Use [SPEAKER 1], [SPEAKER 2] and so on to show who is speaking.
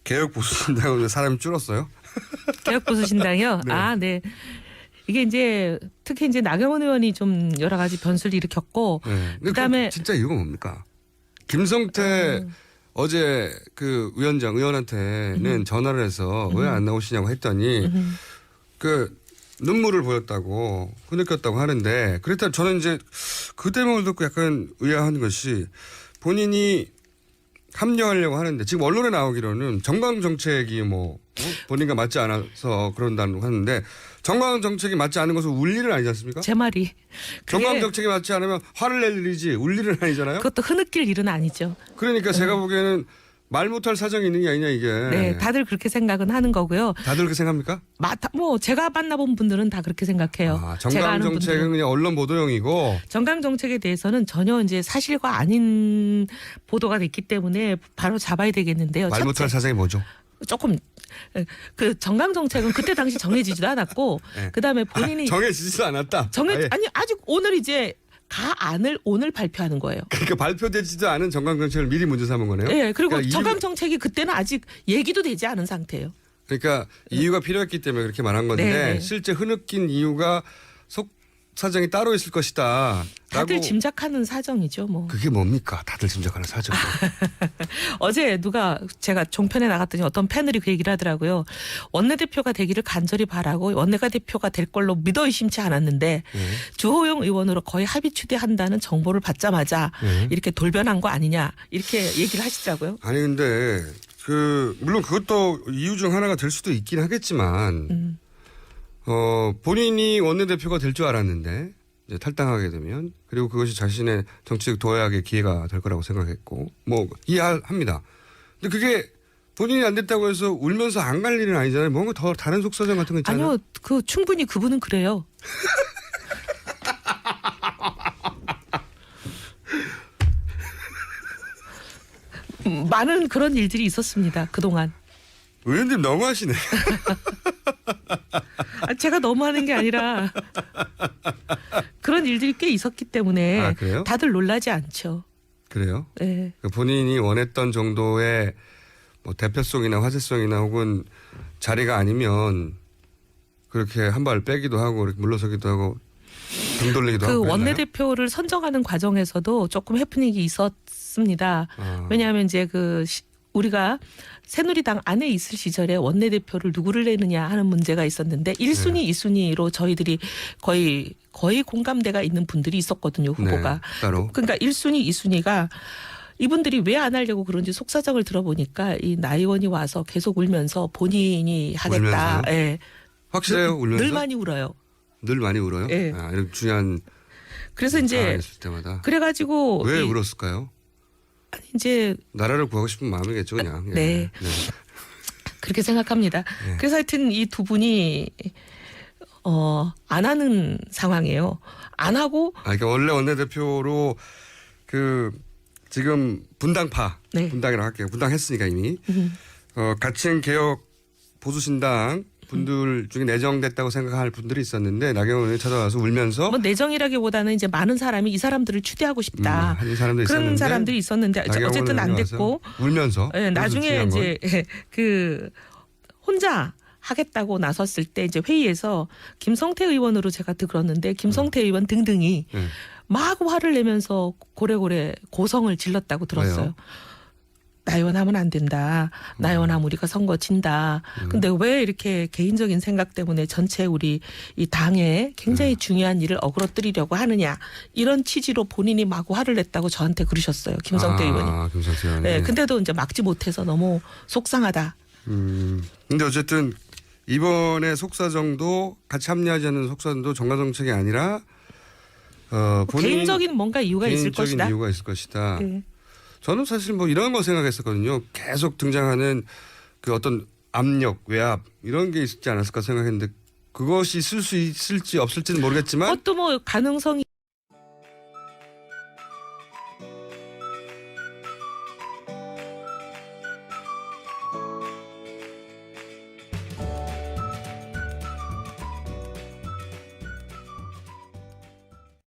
[SPEAKER 1] 개혁보수신당은 왜 사람이 줄었어요?
[SPEAKER 2] 개혁보수신당이요?
[SPEAKER 1] 네.
[SPEAKER 2] 아, 네. 이게 이제 특히 이제 나경원 의원이 좀 여러 가지 변수를 일으켰고
[SPEAKER 1] 네.
[SPEAKER 2] 그다음에
[SPEAKER 1] 진짜 이유가 뭡니까? 김성태 어제 그 의원한테는 전화를 해서 왜 안 나오시냐고 했더니 그 눈물을 보였다고 흐느꼈다고 하는데 그랬다 저는 이제 그 대목을 듣고 약간 의아한 것이 본인이 합류하려고 하는데 지금 언론에 나오기로는 정강 정책이 뭐 본인과 맞지 않아서 그런다고 하는데 정강 정책이 맞지 않은 것은 울 일은 아니지 않습니까?
[SPEAKER 2] 제 말이
[SPEAKER 1] 정강
[SPEAKER 2] 그게
[SPEAKER 1] 정책이 맞지 않으면 화를 낼 일이지 울 일은 아니잖아요.
[SPEAKER 2] 그것도 흐느낄 일은 아니죠.
[SPEAKER 1] 그러니까 제가 보기에는 말 못할 사정이 있는 게 아니냐 이게.
[SPEAKER 2] 네, 다들 그렇게 생각은 하는 거고요.
[SPEAKER 1] 다들 그렇게 생각합니까?
[SPEAKER 2] 뭐 제가 만나본 분들은 다 그렇게 생각해요.
[SPEAKER 1] 아,
[SPEAKER 2] 제가
[SPEAKER 1] 정강
[SPEAKER 2] 아는
[SPEAKER 1] 정책은
[SPEAKER 2] 분들은.
[SPEAKER 1] 그냥 언론 보도용이고
[SPEAKER 2] 정강 정책에 대해서는 전혀 이제 사실과 아닌 보도가 됐기 때문에 바로 잡아야 되겠는데요.
[SPEAKER 1] 말 못할
[SPEAKER 2] 첫째,
[SPEAKER 1] 사정이 뭐죠?
[SPEAKER 2] 조금 그 정강 정책은 그때 당시 정해지지도 않았고
[SPEAKER 1] 네.
[SPEAKER 2] 그다음에 본인이
[SPEAKER 1] 정해지지도 않았다. 아예.
[SPEAKER 2] 아니 아직 오늘 이제 가안을 오늘 발표하는 거예요.
[SPEAKER 1] 그러니까 발표되지도 않은 정강 정책을 미리 문제 삼은 거네요.
[SPEAKER 2] 예, 그리고
[SPEAKER 1] 그러니까
[SPEAKER 2] 정강 정책이 그때는 아직 얘기도 되지 않은 상태예요.
[SPEAKER 1] 그러니까 이유가 필요했기 때문에 그렇게 말한 건데
[SPEAKER 2] 네.
[SPEAKER 1] 실제 흐느낀 이유가 속 사정이 따로 있을 것이다.
[SPEAKER 2] 다들
[SPEAKER 1] 라고
[SPEAKER 2] 짐작하는 사정이죠, 뭐.
[SPEAKER 1] 그게 뭡니까? 다들 짐작하는 사정.
[SPEAKER 2] 어제 제가 종편에 나갔더니 어떤 패널이 그 얘기를 하더라고요. 원내대표가 되기를 간절히 바라고 원내가 대표가 될 걸로 믿어 의심치 않았는데 주호영 의원으로 거의 합의 추대한다는 정보를 받자마자 이렇게 돌변한 거 아니냐 이렇게 얘기를 하시더라고요.
[SPEAKER 1] 아니 근데 물론 그것도 이유 중 하나가 될 수도 있긴 하겠지만 본인이 원내대표가 될 줄 알았는데 이제 탈당하게 되면 그리고 그것이 자신의 정치적 도약의 기회가 될 거라고 생각했고 뭐 이해합니다. 근데 그게 본인이 안 됐다고 해서 울면서 안 갈 일은 아니잖아요. 뭔가 더 다른 속사정 같은 거 있잖아요.
[SPEAKER 2] 아니요, 충분히 그분은 그래요. 많은 그런 일들이 있었습니다. 그동안.
[SPEAKER 1] 의원님 너무하시네.
[SPEAKER 2] 제가 너무하는 게 아니라 그런 일들이 꽤 있었기 때문에
[SPEAKER 1] 아, 그래요?
[SPEAKER 2] 다들 놀라지 않죠.
[SPEAKER 1] 그래요?
[SPEAKER 2] 네.
[SPEAKER 1] 본인이 원했던 정도의 뭐 대표성이나 화제성이나 혹은 자리가 아니면 그렇게 한 발 빼기도 하고 이렇게 물러서기도 하고 등 돌리기도
[SPEAKER 2] 그
[SPEAKER 1] 하고 그랬나요?
[SPEAKER 2] 원내대표를 선정하는 과정에서도 조금 해프닝이 있었습니다.
[SPEAKER 1] 아.
[SPEAKER 2] 왜냐하면 이제 우리가 새누리당 안에 있을 시절에 원내대표를 누구를 내느냐 하는 문제가 있었는데 1순위, 2순위로 저희들이 거의 공감대가 있는 분들이 있었거든요, 후보가.
[SPEAKER 1] 네, 따로.
[SPEAKER 2] 그러니까 1순위, 2순위가 이분들이 왜 안 하려고 그런지 속사정을 들어보니까 이 나 의원이 와서 계속 울면서 본인이 하겠다.
[SPEAKER 1] 울면서요?
[SPEAKER 2] 예.
[SPEAKER 1] 확실해요? 울면서?
[SPEAKER 2] 늘 많이 울어요.
[SPEAKER 1] 늘 많이 울어요?
[SPEAKER 2] 예.
[SPEAKER 1] 아, 이런 중요한
[SPEAKER 2] 그래서 이제
[SPEAKER 1] 상황이 있을 때마다.
[SPEAKER 2] 그래가지고
[SPEAKER 1] 왜 울었을까요?
[SPEAKER 2] 이제
[SPEAKER 1] 나라를 구하고 싶은 마음이겠죠 그냥. 예.
[SPEAKER 2] 네. 그렇게 생각합니다.
[SPEAKER 1] 네.
[SPEAKER 2] 그래서 하여튼 이 두 분이 안 하는 상황이에요. 안 하고
[SPEAKER 1] 그러니까 원래 원내대표로 지금 분당파,
[SPEAKER 2] 네.
[SPEAKER 1] 분당이라고 할게요. 분당했으니까 이미. 가칭 개혁 보수신당 분들 중에 내정됐다고 생각할 분들이 있었는데 나경원 의원이 찾아와서 울면서
[SPEAKER 2] 뭐 내정이라기보다는 이제 많은 사람이 이 사람들을 추대하고 싶다.
[SPEAKER 1] 하는 사람도
[SPEAKER 2] 그런
[SPEAKER 1] 있었는데
[SPEAKER 2] 사람들이 있었는데
[SPEAKER 1] 나경원
[SPEAKER 2] 어쨌든 안
[SPEAKER 1] 의원이
[SPEAKER 2] 됐고
[SPEAKER 1] 와서 울면서
[SPEAKER 2] 예, 나중에
[SPEAKER 1] 중요한 건.
[SPEAKER 2] 이제 혼자 하겠다고 나섰을 때 이제 회의에서 김성태 의원으로 제가 들었는데 김성태 의원 등등이
[SPEAKER 1] 네.
[SPEAKER 2] 막 화를 내면서 고래고래 고성을 질렀다고 들었어요.
[SPEAKER 1] 왜요?
[SPEAKER 2] 나 의원하면 안 된다. 나 의원하면 우리가 선거 진다. 근데 왜 이렇게 개인적인 생각 때문에 전체 우리 이 당에 굉장히 중요한 일을 어그러뜨리려고 하느냐. 이런 취지로 본인이 마구 화를 냈다고 저한테 그러셨어요. 김성태 의원이.
[SPEAKER 1] 김성태 의원이.
[SPEAKER 2] 네, 근데도 이제 막지 못해서 너무 속상하다.
[SPEAKER 1] 근데 어쨌든 이번에 속사정도 같이 합리하지 않는 속사정도 정가정책이 아니라 본인
[SPEAKER 2] 개인적인 뭔가 이유가 있을
[SPEAKER 1] 개인적인
[SPEAKER 2] 것이다.
[SPEAKER 1] 이유가 있을 것이다.
[SPEAKER 2] 네.
[SPEAKER 1] 저는 사실 뭐 이런 거 생각했었거든요. 계속 등장하는 그 어떤 압력, 외압 이런 게 있지 않았을까 생각했는데 그것이 있을 수 있을지 없을지는 모르겠지만
[SPEAKER 2] 그것도 뭐 가능성이